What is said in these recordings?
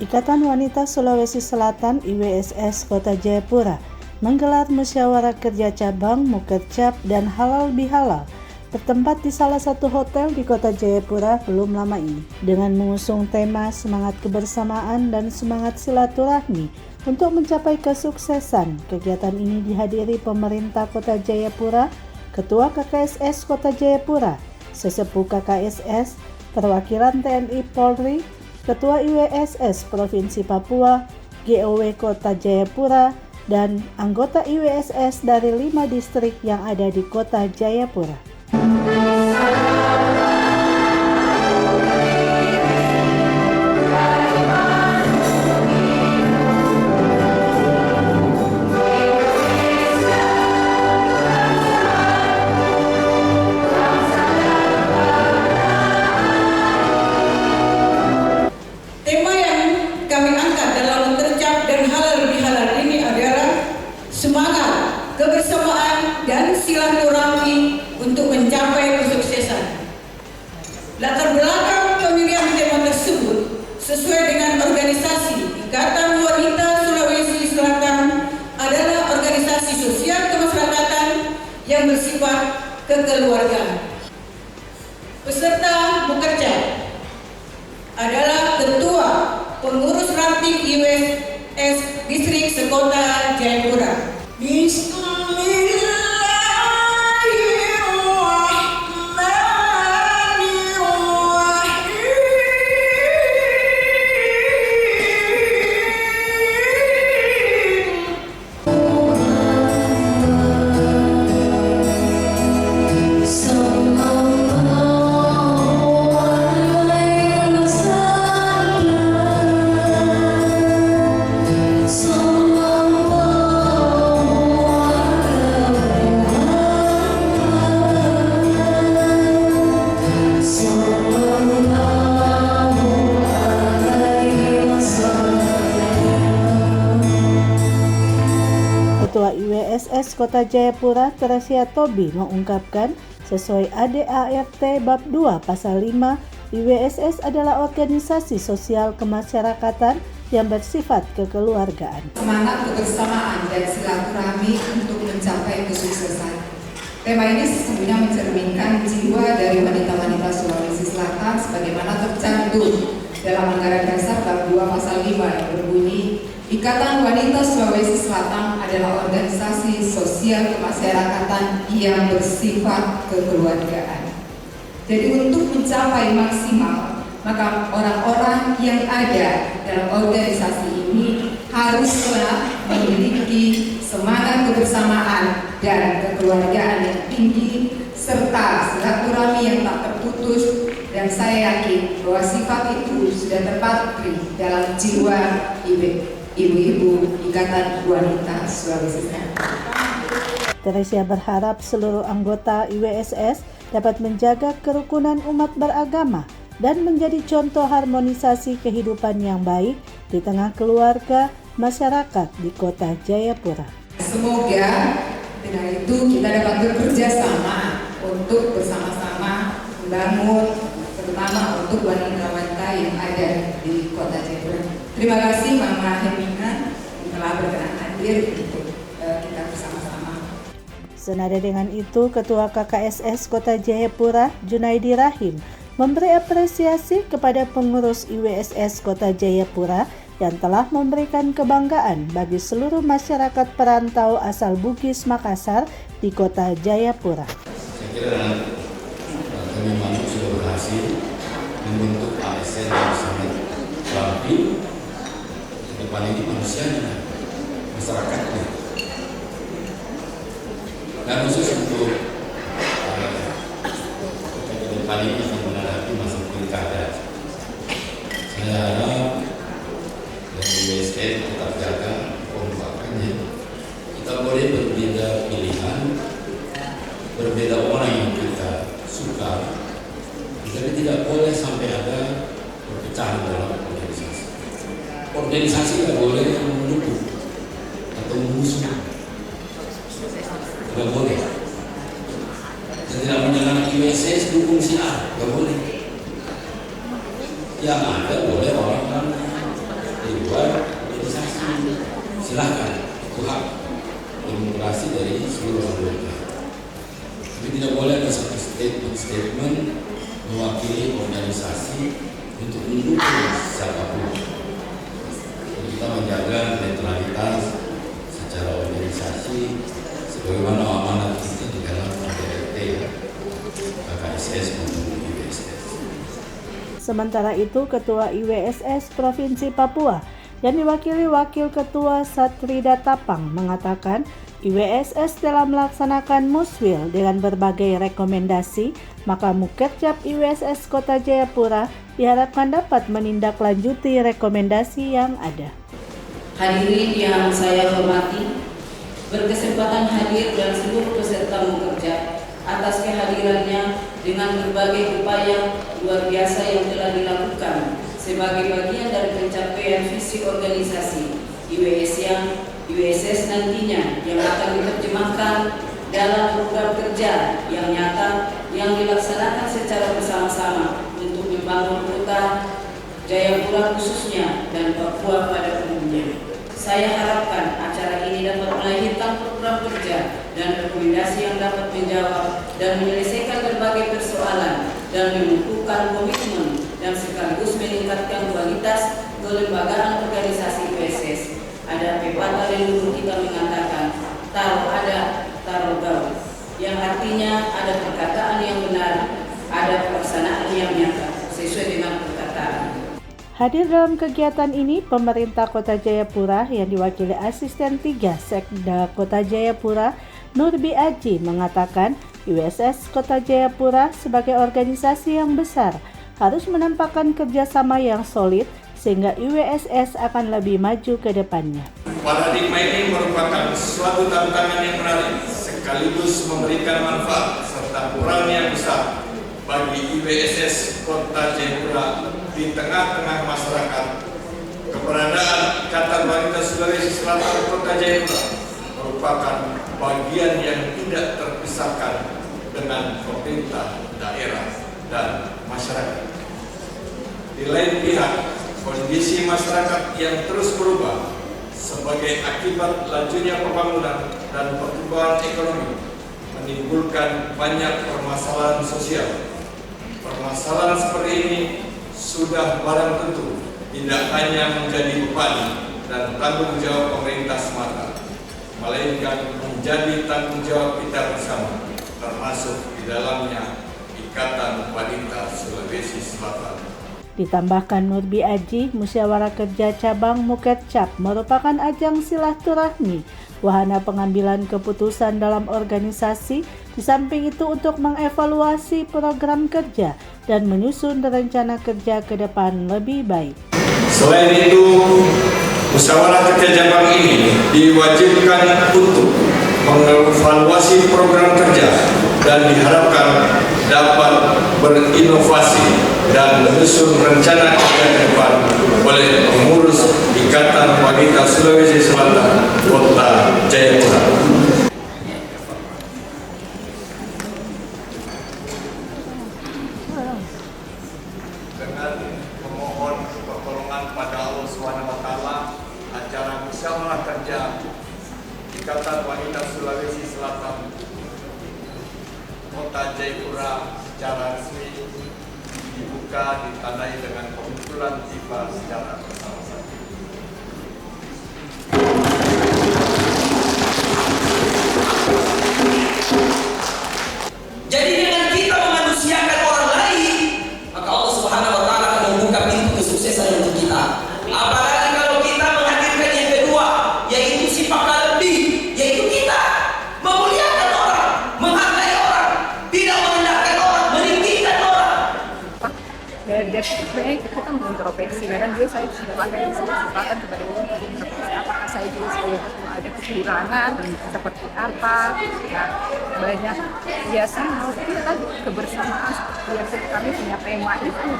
Ikatan Wanita Sulawesi Selatan IWSS Kota Jayapura menggelar musyawarah kerja cabang Mukercap dan Halal Bihalal bertempat di salah satu hotel di Kota Jayapura belum lama ini dengan mengusung tema semangat kebersamaan dan semangat silaturahmi untuk mencapai kesuksesan. Kegiatan ini dihadiri pemerintah Kota Jayapura, Ketua KKSS Kota Jayapura, Sesepuh KKSS, perwakilan TNI Polri, Ketua IWSS Provinsi Papua, GOW Kota Jayapura, dan anggota IWSS dari 5 distrik yang ada di Kota Jayapura. Tema yang kami angkat dalam Mukercap dan Halal Bihalal ini adalah semangat, kebersamaan, dan silaturahmi untuk mencapai kesuksesan. Latar belakang pemilihan tema tersebut sesuai dengan organisasi Ikatan Wanita Sulawesi Selatan adalah organisasi sosial kemasyarakatan yang bersifat kekeluargaan. Peserta Mukercap adalah Ketua Pengurus Ranting IWSS Distrik Sekota Jayapura. Ketua IWSS Kota Jayapura, Teresia Tobi, mengungkapkan sesuai ADART Bab 2 Pasal 5, IWSS adalah organisasi sosial kemasyarakatan yang bersifat kekeluargaan. Semangat kebersamaan dan silaturahmi untuk mencapai kesuksesan. Tema ini sesungguhnya mencerminkan jiwa dari wanita-wanita Sulawesi Selatan sebagaimana tercantum dalam Anggaran Dasar Bab 2 Pasal 5 yang berbunyi, Ikatan Wanita Sulawesi Selatan adalah organisasi sosial kemasyarakatan yang bersifat kekeluargaan. Jadi untuk mencapai maksimal, maka orang-orang yang ada dalam organisasi ini haruslah memiliki semangat kebersamaan dan kekeluargaan yang tinggi serta silaturahmi yang tak terputus, dan saya yakin bahwa sifat itu sudah terpatri dalam jiwa ibu-ibu Ikatan Wanita Sulawesi Selatan. Teresia berharap seluruh anggota IWSS dapat menjaga kerukunan umat beragama dan menjadi contoh harmonisasi kehidupan yang baik di tengah keluarga masyarakat di Kota Jayapura. Semoga dengan itu kita dapat bekerja sama untuk bersama-sama membangun, terutama untuk wanita-wanita yang ada di Kota Jayapura. Terima kasih Mama Hermina yang telah berkenan hadir untuk kita bersama-sama. Senada dengan itu, Ketua KKSS Kota Jayapura, Junaidi Rahim, memberi apresiasi kepada pengurus IWSS Kota Jayapura yang telah memberikan kebanggaan bagi seluruh masyarakat perantau asal Bugis Makassar di Kota Jayapura. Saya kira kami mampu sudah berhasil membentuk ASN yang sangat rapi. Depan ini manusianya, masyarakatnya. Dan khusus untuk depan ini akan menghadapi masa pilkada. Saya harap dari IWSS tetap jaga kekompakannya. Kita boleh berbeda pilihan, berbeda orang yang kita suka, jadi tidak boleh sampai ada perpecahan dalam organisasi. Organisasi tidak boleh mendukung atau musuh, tidak boleh. Saya tidak menyalahkan IWSS dukung si A, tidak boleh. Yang ada boleh orang Silahkan, itu hak demokrasi dari seluruh anggota. Tapi tidak boleh ada satu statement mewakili organisasi untuk mendukung siapapun. Jadi kita menjaga netralitas secara organisasi sebagaimana amanat kita di dalam KDRT, KKSS maupun IWSS. Sementara itu, Ketua IWSS Provinsi Papua yang diwakili Wakil Ketua Satrida Tapang mengatakan IWSS dalam melaksanakan Muswil dengan berbagai rekomendasi, maka Mukercap IWSS Kota Jayapura diharapkan dapat menindaklanjuti rekomendasi yang ada. Hadirin yang saya hormati, berkesempatan hadir dan seluruh peserta Mukercap atas kehadirannya dengan berbagai upaya luar biasa yang telah dilakukan sebagai bagian dari pencapaian visi organisasi IWSS nantinya yang akan diterjemahkan dalam program kerja yang nyata yang dilaksanakan secara bersama-sama untuk membangun kota Jayapura khususnya dan Papua pada umumnya. Saya harapkan acara ini dapat melahirkan program kerja dan rekomendasi yang dapat menjawab dan menyelesaikan berbagai persoalan dan menumbuhkan komitmen dan sekaligus meningkatkan kualitas kelembagaan organisasi IWSS. Ada pepatah leluhur kita mengatakan, taruh ada, taruh gaul, yang artinya ada perkataan yang benar, ada pelaksanaan yang nyata sesuai dengan perkataan. Hadir dalam kegiatan ini pemerintah Kota Jayapura yang diwakili Asisten 3 Sekda Kota Jayapura Nurbi Aji mengatakan IWSS Kota Jayapura sebagai organisasi yang besar harus menampakkan kerjasama yang solid sehingga IWSS akan lebih maju ke depannya. Paradigma ini merupakan suatu tantangan yang menarik sekaligus memberikan manfaat serta peran yang besar bagi IWSS Kota Jayapura di tengah-tengah masyarakat. Keberadaan Ikatan Wanita Sulawesi Selatan Kota Jayapura merupakan bagian yang tidak terpisahkan dengan pemerintah daerah dan masyarakat. Di lain pihak, kondisi masyarakat yang terus berubah sebagai akibat lajunya pembangunan dan pertumbuhan ekonomi menimbulkan banyak permasalahan sosial. Permasalahan seperti ini sudah barang tentu tidak hanya menjadi beban dan tanggung jawab pemerintah semata, melainkan menjadi tanggung jawab kita bersama, termasuk di dalamnya Ikatan Wanita Sulawesi Selatan. Ditambahkan Nurbi Aji, musyawarah kerja cabang Mukercap merupakan ajang silaturahmi, wahana pengambilan keputusan dalam organisasi, di samping itu untuk mengevaluasi program kerja dan menyusun rencana kerja ke depan lebih baik. Selain itu, musyawarah kerja cabang ini diwajibkan untuk mengevaluasi program kerja dan diharapkan dapat berinovasi dan menyusun rencana kerja ke depan oleh pengurus Ikatan Wanita Sulawesi Selatan Kota Jayapura. Dengan memohon pertolongan pada Allah SWT, acara musyawarah kerja Ikatan Wanita Sulawesi Selatan Kota Jayapura secara resmi dibuka ditandai dengan kemunculan tiba secara bersama-sama. Jadi dengan kita memanusiakan orang lain, maka Allah Subhanahu wa taala akan membuka pintu kesuksesan untuk kita. Apalagi kalau kita menghadirkan yang kedua, yaitu sifat lebih, yaitu kita memuliakan orang, menghargai orang, tidak merendahkan orang, meninggikan orang. Dari sebenarnya kita kan mengintrospeksi, kadang juga saya sudah pakai kesempatan kepada orang apakah saya juga ada kekurangan seperti apa, nah, banyak biasa kita tadi kebersamaan seperti yang kami punya tema itu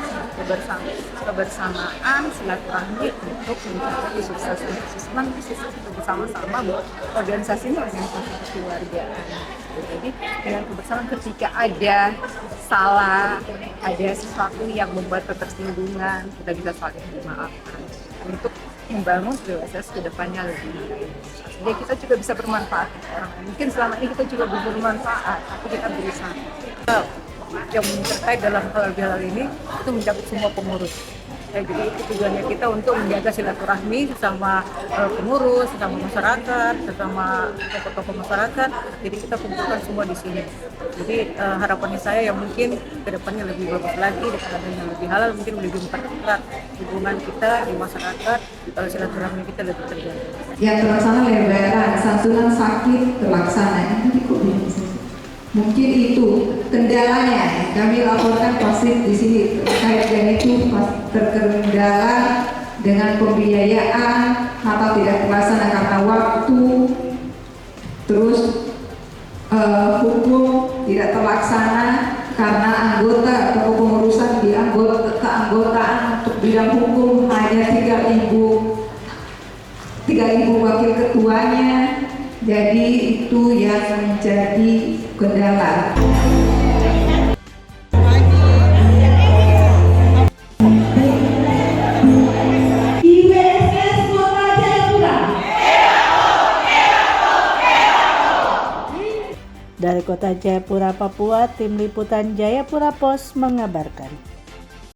kebersamaan silaturahmi untuk mencapai kesuksesan bersama-sama bahwa organisasi ini organisasi kekeluargaan. Jadi dengan kebersamaan ketika ada salah, ada sesuatu yang membuat ketersinggungan, kita bisa saling memaafkan. Untuk membangun IWSS ke depannya lebih baik. Jadi kita juga bisa bermanfaat. Mungkin selama ini kita juga belum bermanfaat, tapi kita berusaha. Yang terkait dalam hal ini itu mencakup semua pengurus. Jadi itu tujuannya kita untuk menjaga silaturahmi sesama pengurus, sesama masyarakat, sesama tokoh-tokoh masyarakat. Jadi kita kumpulkan semua di sini. Jadi harapannya saya yang mungkin kedepannya lebih bagus lagi, dengan adanya lebih halal, mungkin lebih mempererat hubungan kita di masyarakat, kalau silaturahmi kita lebih terjaga. Yang terlaksana lebaran, santunan sakit terlaksana. Ini kok bisa? Mungkin itu kendalanya. Kami laporkan pasti di sini terkait dengan itu terkendala dengan pembiayaan atau tidak terlaksana karena waktu, terus hukum tidak terlaksana karena anggota atau kepengurusan di keanggotaan untuk bidang hukum hanya 3.000 wakil ketuanya. Jadi itu yang menjadi kendala. IWSS Kota Jayapura. Dari Kota Jayapura, Papua, Tim Liputan Jayapura Pos mengabarkan.